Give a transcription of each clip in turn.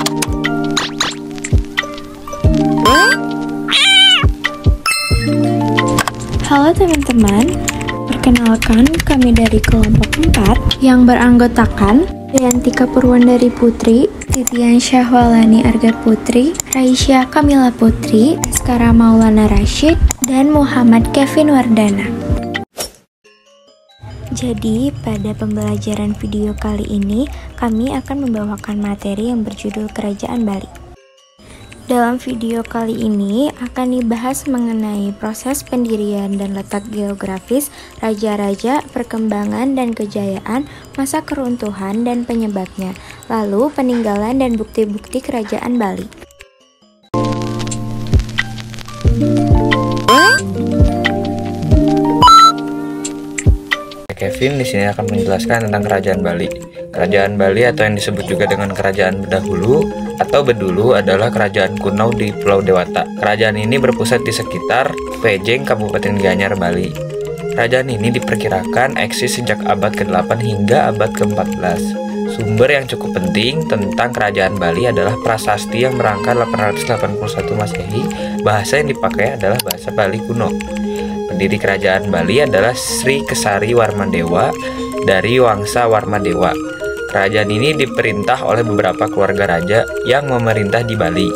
Halo teman-teman, perkenalkan kami dari kelompok 4 yang beranggotakan Dayantika Purwandari Putri, Titian Syahwalani Arga Putri, Raisya Kamila Putri, Askara Maulana Rashid, dan Muhammad Kevin Wardana. Jadi, pada pembelajaran video kali ini, kami akan membawakan materi yang berjudul Kerajaan Bali. Dalam video kali ini akan dibahas mengenai proses pendirian dan letak geografis raja-raja, perkembangan dan kejayaan, masa keruntuhan dan penyebabnya, lalu peninggalan dan bukti-bukti kerajaan Bali. Kevin di sini akan menjelaskan tentang Kerajaan Bali. Kerajaan Bali atau yang disebut juga dengan Kerajaan Dahulu atau Bedulu adalah kerajaan kuno di Pulau Dewata. Kerajaan ini berpusat di sekitar Pejeng, Kabupaten Gianyar, Bali. Kerajaan ini diperkirakan eksis sejak abad ke-8 hingga abad ke-14. Sumber yang cukup penting tentang Kerajaan Bali adalah prasasti yang berangka 881 Masehi. Bahasa yang dipakai adalah bahasa Bali kuno. Pendiri Kerajaan Bali adalah Sri Kesari Warmadewa dari Wangsa Warmadewa. Kerajaan ini diperintah oleh beberapa keluarga raja yang memerintah di Bali.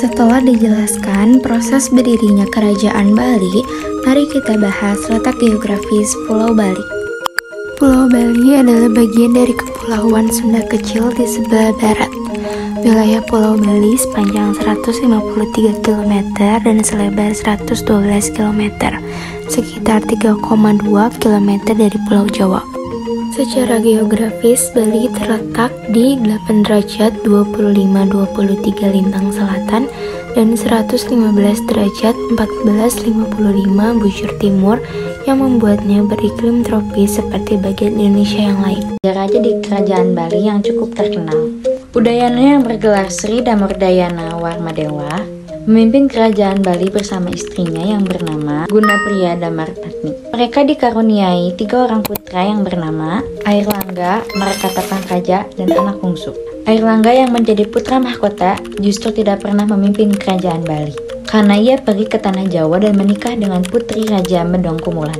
Setelah dijelaskan proses berdirinya Kerajaan Bali, mari kita bahas letak geografis Pulau Bali. Pulau Bali adalah bagian dari Kepulauan Sunda Kecil di sebelah barat. Wilayah Pulau Bali sepanjang 153 km dan selebar 112 km, sekitar 3,2 km dari Pulau Jawa. Secara geografis, Bali terletak di 8 derajat 25-23 lintang selatan dan 115 derajat 14-55 bujur timur yang membuatnya beriklim tropis seperti bagian Indonesia yang lain. Raja di Kerajaan Bali yang cukup terkenal. Udayana yang bergelar Sri Damodayana Warmadewa memimpin Kerajaan Bali bersama istrinya yang bernama Gunapriya Damarpatni. Mereka dikaruniai 3 orang putra yang bernama Airlangga, Markata Pangkaja, dan anak bungsu. Airlangga yang menjadi putra mahkota justru tidak pernah memimpin Kerajaan Bali karena ia pergi ke tanah Jawa dan menikah dengan putri Raja Medong Kumulan.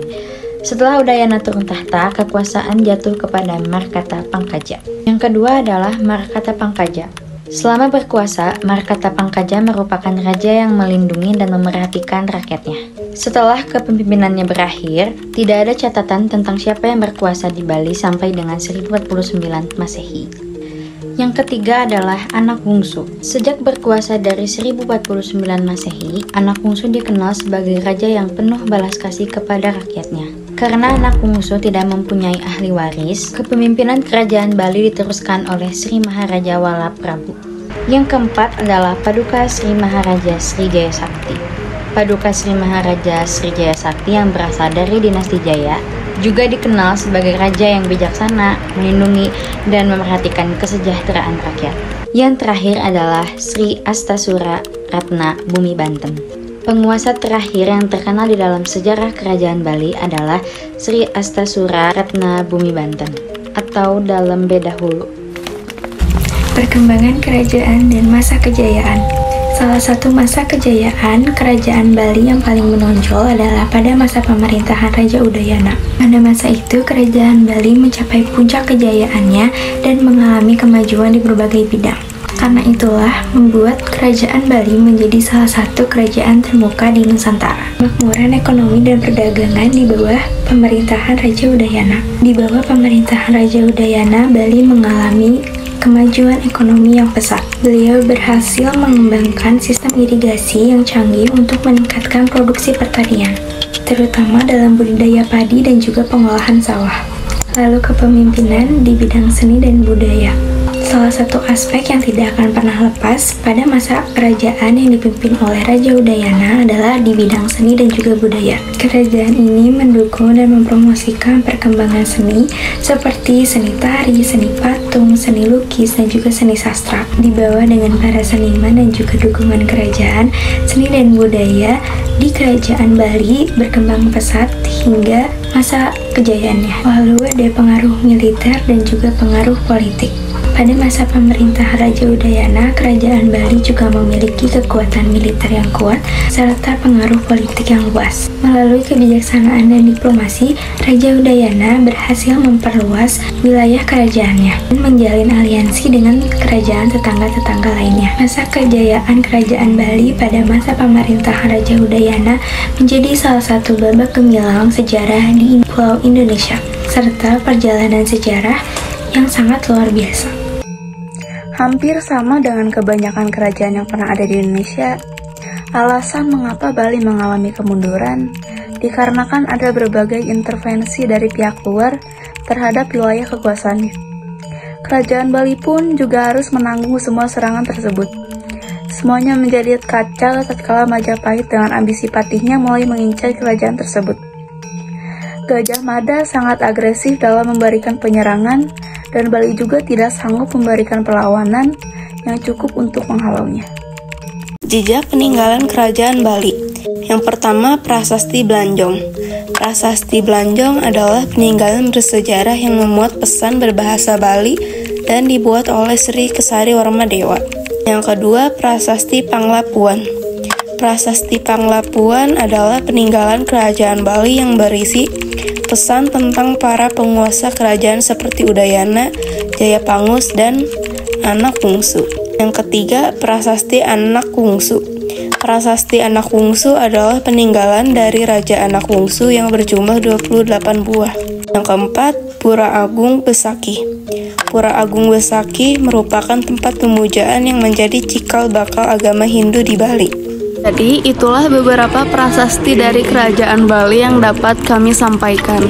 Setelah Udayana turun tahta, kekuasaan jatuh kepada Markata Pangkaja. Yang kedua adalah Markata Pangkaja. Selama berkuasa, Markata Pangkaja merupakan raja yang melindungi dan memerhatikan rakyatnya. Setelah kepemimpinannya berakhir, tidak ada catatan tentang siapa yang berkuasa di Bali sampai dengan 1049 Masehi. Yang ketiga adalah anak bungsu. Sejak berkuasa dari 1049 Masehi, anak bungsu dikenal sebagai raja yang penuh balas kasih kepada rakyatnya. Karena anak bungsu tidak mempunyai ahli waris, kepemimpinan Kerajaan Bali diteruskan oleh Sri Maharaja Wala Prabu. Yang keempat adalah Paduka Sri Maharaja Sri Jaya Sakti. Paduka Sri Maharaja Sri Jaya Sakti yang berasal dari dinasti Jaya juga dikenal sebagai raja yang bijaksana, melindungi, dan memerhatikan kesejahteraan rakyat. Yang terakhir adalah Sri Astasura Ratna Bumi Banten. Penguasa terakhir yang terkenal di dalam sejarah Kerajaan Bali adalah Sri Astasura Ratna Bumi Banten atau dalam Bedahulu. Perkembangan kerajaan dan masa kejayaan. Salah satu masa kejayaan Kerajaan Bali yang paling menonjol adalah pada masa pemerintahan Raja Udayana. Pada masa itu, Kerajaan Bali mencapai puncak kejayaannya dan mengalami kemajuan di berbagai bidang. Karena itulah membuat Kerajaan Bali menjadi salah satu kerajaan termuka di Nusantara. Makmuran ekonomi dan perdagangan di bawah pemerintahan Raja Udayana. Di bawah pemerintahan Raja Udayana, Bali mengalami kemajuan ekonomi yang pesat. Beliau berhasil mengembangkan sistem irigasi yang canggih untuk meningkatkan produksi pertanian, terutama dalam budidaya padi dan juga pengolahan sawah. Lalu kepemimpinan di bidang seni dan budaya. Salah satu aspek yang tidak akan pernah lepas pada masa kerajaan yang dipimpin oleh Raja Udayana adalah di bidang seni dan juga budaya. Kerajaan ini mendukung dan mempromosikan perkembangan seni seperti seni tari, seni patung, seni lukis, dan juga seni sastra. Di bawah dengan para seniman dan juga dukungan kerajaan, seni dan budaya di Kerajaan Bali berkembang pesat hingga masa kejayaannya. Lalu ada pengaruh militer dan juga pengaruh politik. Pada masa pemerintahan Raja Udayana, kerajaan Bali juga memiliki kekuatan militer yang kuat serta pengaruh politik yang luas. Melalui kebijaksanaan dan diplomasi, Raja Udayana berhasil memperluas wilayah kerajaannya dan menjalin aliansi dengan kerajaan tetangga-tetangga lainnya. Masa kejayaan kerajaan Bali pada masa pemerintahan Raja Udayana menjadi salah satu babak gemilang sejarah di Pulau Indonesia, serta perjalanan sejarah yang sangat luar biasa. Hampir sama dengan kebanyakan kerajaan yang pernah ada di Indonesia, alasan mengapa Bali mengalami kemunduran dikarenakan ada berbagai intervensi dari pihak luar terhadap wilayah kekuasaannya. Kerajaan Bali pun juga harus menanggung semua serangan tersebut. Semuanya menjadi kacau tatkala Majapahit dengan ambisi patihnya mulai mengincar kerajaan tersebut. Gajah Mada sangat agresif dalam memberikan penyerangan, dan Bali juga tidak sanggup memberikan perlawanan yang cukup untuk menghalaunya. Jejak peninggalan kerajaan Bali. Yang pertama, Prasasti Blanjong. Prasasti Blanjong adalah peninggalan bersejarah yang memuat pesan berbahasa Bali dan dibuat oleh Sri Kesari Warmadewa. Yang kedua, Prasasti Panglapuan. Prasasti Panglapuan adalah peninggalan kerajaan Bali yang berisi pesan tentang para penguasa kerajaan seperti Udayana, Jayapangus, dan Anak Wungsu. Yang ketiga, Prasasti Anak Wungsu. Prasasti Anak Wungsu adalah peninggalan dari Raja Anak Wungsu yang berjumlah 28 buah. Yang keempat, Pura Agung Besaki. Pura Agung Besaki merupakan tempat pemujaan yang menjadi cikal bakal agama Hindu di Bali. Jadi, itulah beberapa prasasti dari kerajaan Bali yang dapat kami sampaikan.